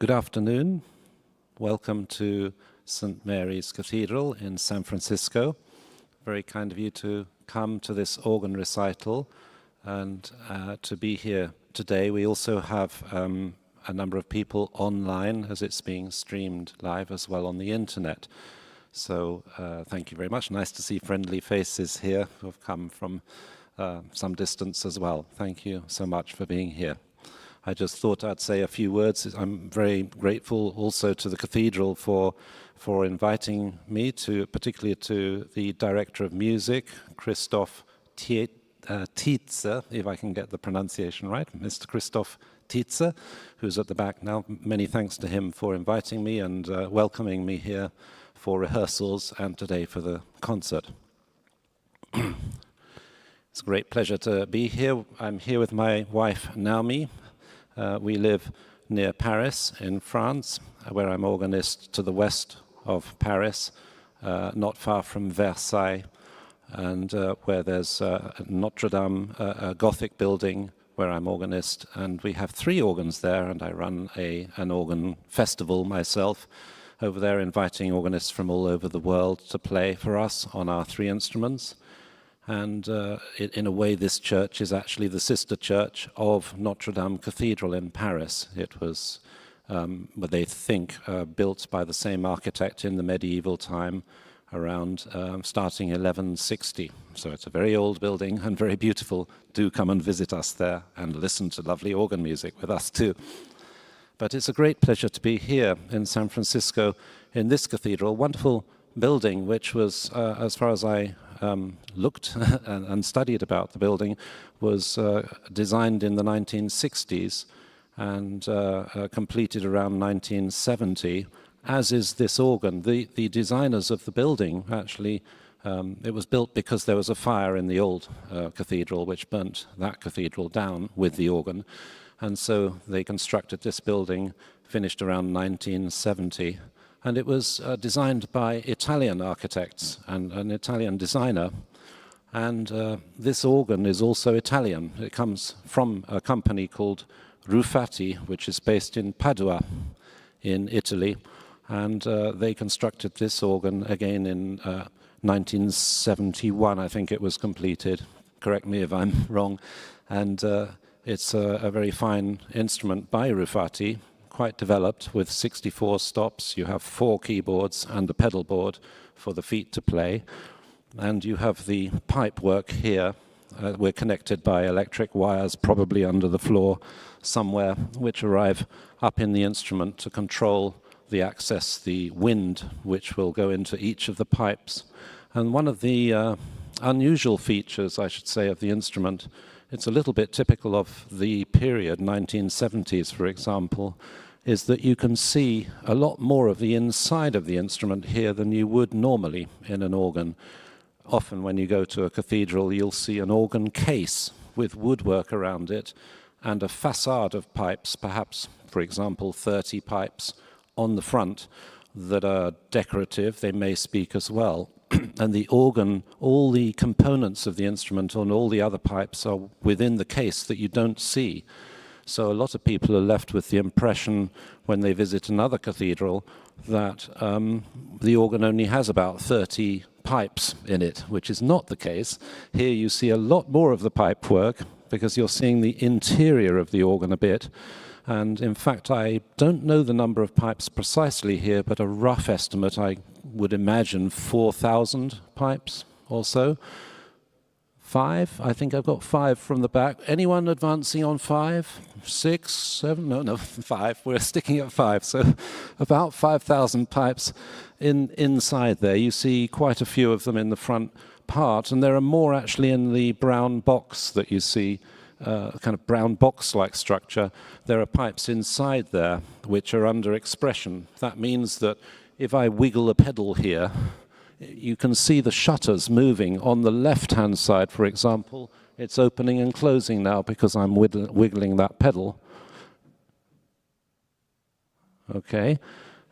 Good afternoon. Welcome to St. Mary's Cathedral in San Francisco. Very kind of you to come to this organ recital and to be here today. We also have a number of people online as it's being streamed live as well on the internet. So thank you very much. Nice to see friendly faces here who have come from some distance as well. Thank you so much for being here. I just thought I'd say a few words. I'm very grateful also to the cathedral for inviting me, particularly to the director of music, Christoph Tietze, if I can get the pronunciation right, Mr. Christoph Tietze, who's at the back now. Many thanks to him for inviting me and welcoming me here for rehearsals and today for the concert. It's a great pleasure to be here. I'm here with my wife, Naomi. We live near Paris in France, where I'm organist to the west of Paris, not far from Versailles, and where there's Notre Dame, a Gothic building where I'm organist, and we have 3 organs there, and I run an organ festival myself over there, inviting organists from all over the world to play for us on our 3 instruments. And in a way, this church is actually the sister church of Notre Dame Cathedral in Paris. It was, what they think, built by the same architect in the medieval time, around starting 1160. So it's a very old building and very beautiful. Do come and visit us there and listen to lovely organ music with us too. But it's a great pleasure to be here in San Francisco in this cathedral, wonderful building, which was, as far as I looked and studied about the building, was designed in the 1960s and completed around 1970, as is this organ. The designers of the building, actually, it was built because there was a fire in the old cathedral which burnt that cathedral down with the organ, and so they constructed this building, finished around 1970. And it was designed by Italian architects and an Italian designer. And this organ is also Italian. It comes from a company called Ruffati, which is based in Padua in Italy. And they constructed this organ again in 1971, I think it was completed. Correct me if I'm wrong. And it's a very fine instrument by Ruffati, quite developed, with 64 stops. You have 4 keyboards and a pedal board for the feet to play. And you have the pipe work here. We're connected by electric wires, probably under the floor somewhere, which arrive up in the instrument to control the access, the wind, which will go into each of the pipes. And one of the unusual features, I should say, of the instrument, it's a little bit typical of the period, 1970s, for example, is that you can see a lot more of the inside of the instrument here than you would normally in an organ. Often when you go to a cathedral, you'll see an organ case with woodwork around it and a facade of pipes, perhaps, for example, 30 pipes on the front that are decorative. They may speak as well. And the organ, all the components of the instrument and all the other pipes are within the case that you don't see. So a lot of people are left with the impression when they visit another cathedral that the organ only has about 30 pipes in it, which is not the case. Here you see a lot more of the pipe work because you're seeing the interior of the organ a bit. And in fact, I don't know the number of pipes precisely here, but a rough estimate, I would imagine 4,000 pipes or so. 5? I think I've got 5 from the back. Anyone advancing on 5? 6? 7? No, 5. We're sticking at 5. So about 5,000 pipes inside there. You see quite a few of them in the front part, and there are more actually in the brown box that you see, kind of brown box-like structure. There are pipes inside there which are under expression. That means that if I wiggle a pedal here, you can see the shutters moving. On the left-hand side, for example, it's opening and closing now because I'm wiggling that pedal. Okay,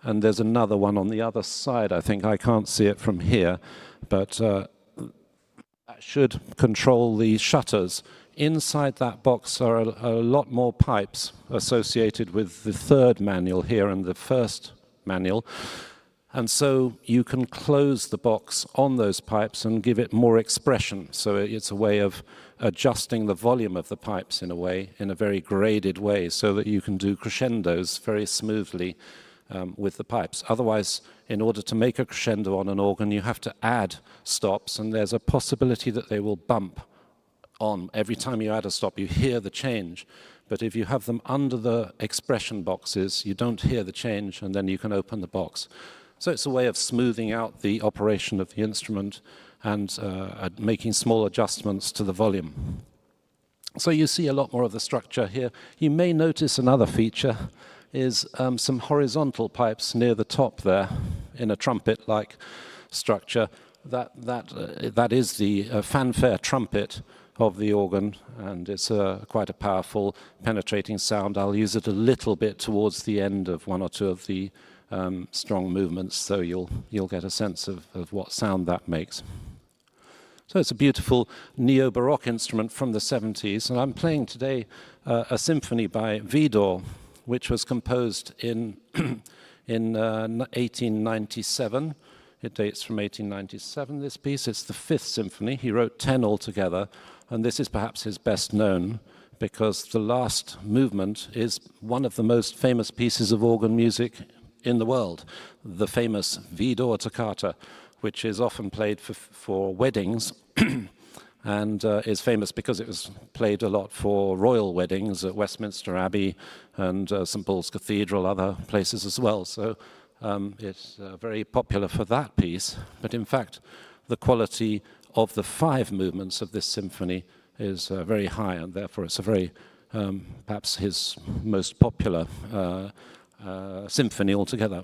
and there's another one on the other side, I think. I can't see it from here, but that should control the shutters. Inside that box are a lot more pipes associated with the third manual here and the first manual. And so you can close the box on those pipes and give it more expression. So it's a way of adjusting the volume of the pipes in a way, in a very graded way, so that you can do crescendos very smoothly with the pipes. Otherwise, in order to make a crescendo on an organ, you have to add stops, and there's a possibility that they will bump on. Every time you add a stop, you hear the change. But if you have them under the expression boxes, you don't hear the change, and then you can open the box. So it's a way of smoothing out the operation of the instrument and making small adjustments to the volume. So you see a lot more of the structure here. You may notice another feature is some horizontal pipes near the top there in a trumpet-like structure. That is the fanfare trumpet of the organ, and it's quite a powerful penetrating sound. I'll use it a little bit towards the end of one or two of the strong movements, so you'll get a sense of what sound that makes. So it's a beautiful neo-Baroque instrument from the 70s, and I'm playing today a symphony by Widor, which was composed in 1897. It dates from 1897, this piece. It's the fifth symphony. He wrote 10 altogether, and this is perhaps his best known, because the last movement is one of the most famous pieces of organ music in the world, the famous Widor Toccata, which is often played for weddings and is famous because it was played a lot for royal weddings at Westminster Abbey and St. Paul's Cathedral, other places as well. So it's very popular for that piece. But in fact, the quality of the 5 movements of this symphony is very high, and therefore it's a very, perhaps his most popular symphony altogether.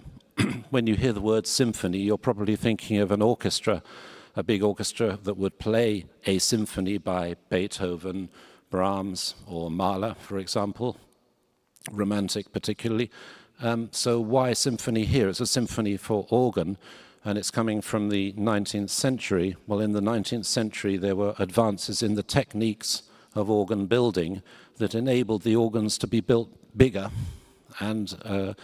When you hear the word symphony, you're probably thinking of an orchestra, a big orchestra that would play a symphony by Beethoven, Brahms, or Mahler, for example, Romantic particularly. So why symphony here? It's a symphony for organ, and it's coming from the 19th century. Well, in the 19th century, there were advances in the techniques of organ building that enabled the organs to be built bigger, and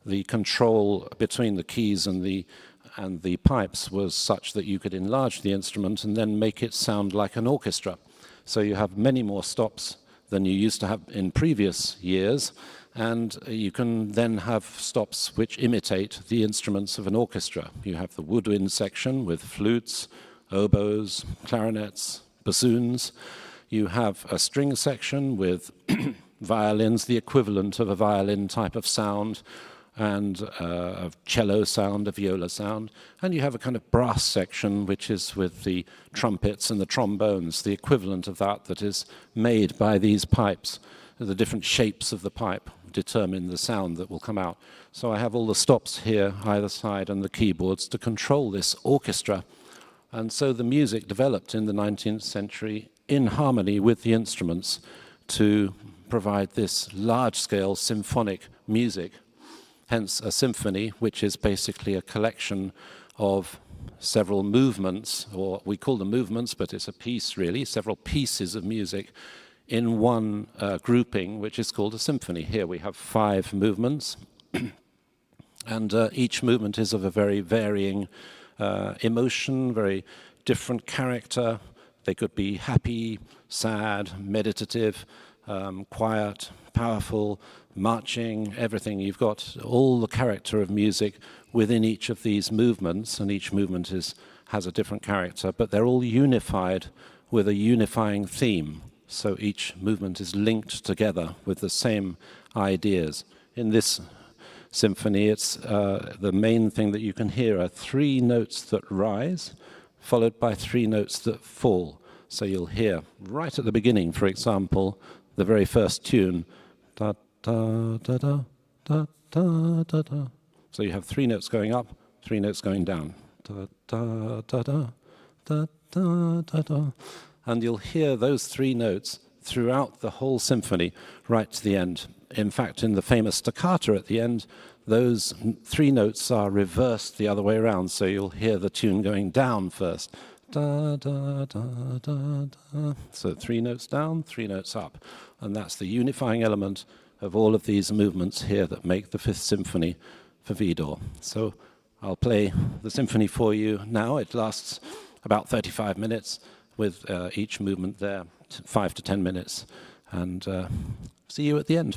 the control between the keys and the pipes was such that you could enlarge the instrument and then make it sound like an orchestra. So you have many more stops than you used to have in previous years, and you can then have stops which imitate the instruments of an orchestra. You have the woodwind section with flutes, oboes, clarinets, bassoons. You have a string section with violins, the equivalent of a violin type of sound, and a cello sound, a viola sound. And you have a kind of brass section, which is with the trumpets and the trombones, the equivalent of that is made by these pipes. The different shapes of the pipe determine the sound that will come out. So I have all the stops here, either side, and the keyboards to control this orchestra. And so the music developed in the 19th century in harmony with the instruments to provide this large-scale symphonic music. Hence a symphony, which is basically a collection of several movements, or we call them movements, but it's a piece really, several pieces of music in one grouping, which is called a symphony. Here we have 5 movements, and each movement is of a very varying emotion, very different character. They could be happy, sad, meditative, quiet, powerful, marching, everything. You've got all the character of music within each of these movements, and each movement has a different character, but they're all unified with a unifying theme. So each movement is linked together with the same ideas. In this symphony, it's the main thing that you can hear are 3 notes that rise, followed by 3 notes that fall. So you'll hear right at the beginning, for example, the very first tune, da da da da da da da da. So you have 3 notes going up, 3 notes going down, da da da da da da da da. And you'll hear those 3 notes throughout the whole symphony, right to the end. In fact, in the famous Toccata at the end, those 3 notes are reversed the other way around, so you'll hear the tune going down first, Da, da, da, da, da. So 3 notes down, 3 notes up. And that's the unifying element of all of these movements here that make the Fifth Symphony for Widor. So I'll play the symphony for you now. It lasts about 35 minutes with each movement there, 5 to 10 minutes. And see you at the end.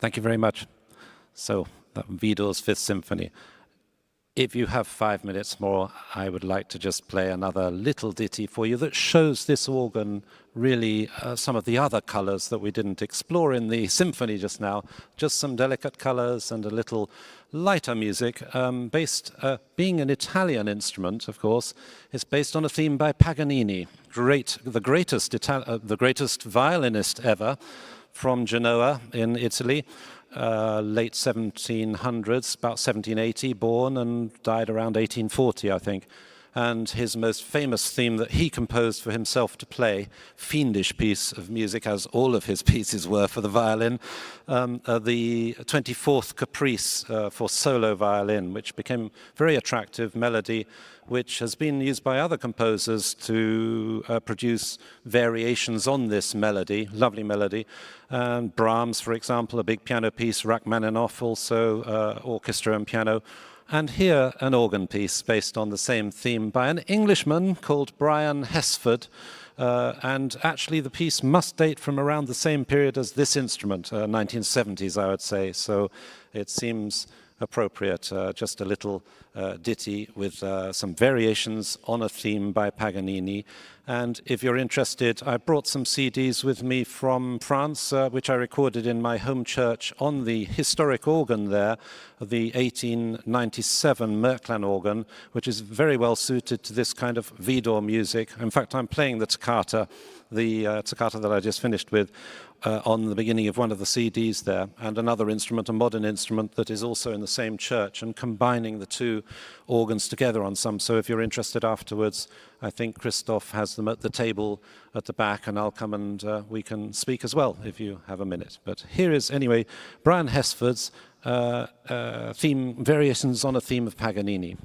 Thank you very much. So, Widor's Fifth Symphony. If you have 5 minutes more, I would like to just play another little ditty for you that shows this organ really some of the other colors that we didn't explore in the symphony just now. Just some delicate colors and a little lighter music. Being an Italian instrument, of course, it's based on a theme by Paganini, the greatest violinist ever, from Genoa in Italy. Late 1700s, about 1780, born and died around 1840, I think. And his most famous theme that he composed for himself to play, fiendish piece of music, as all of his pieces were for the violin, the 24th Caprice for solo violin, which became very attractive melody, which has been used by other composers to produce variations on this melody, lovely melody. Brahms, for example, a big piano piece, Rachmaninoff also, orchestra and piano. And here, an organ piece based on the same theme by an Englishman called Brian Hesford. And actually, the piece must date from around the same period as this instrument, 1970s, I would say. So it seems appropriate, just a little ditty with some variations on a theme by Paganini. And if you're interested, I brought some CDs with me from France, which I recorded in my home church on the historic organ there, the 1897 Märklin organ, which is very well suited to this kind of Widor music. In fact, I'm playing the Toccata, that I just finished with, on the beginning of one of the CDs there, and another instrument, a modern instrument that is also in the same church, and combining the two organs together on some. So if you're interested afterwards, I think Christoph has them at the table at the back, and I'll come and we can speak as well if you have a minute. But here is, anyway, Brian Hesford's theme, variations on a theme of Paganini.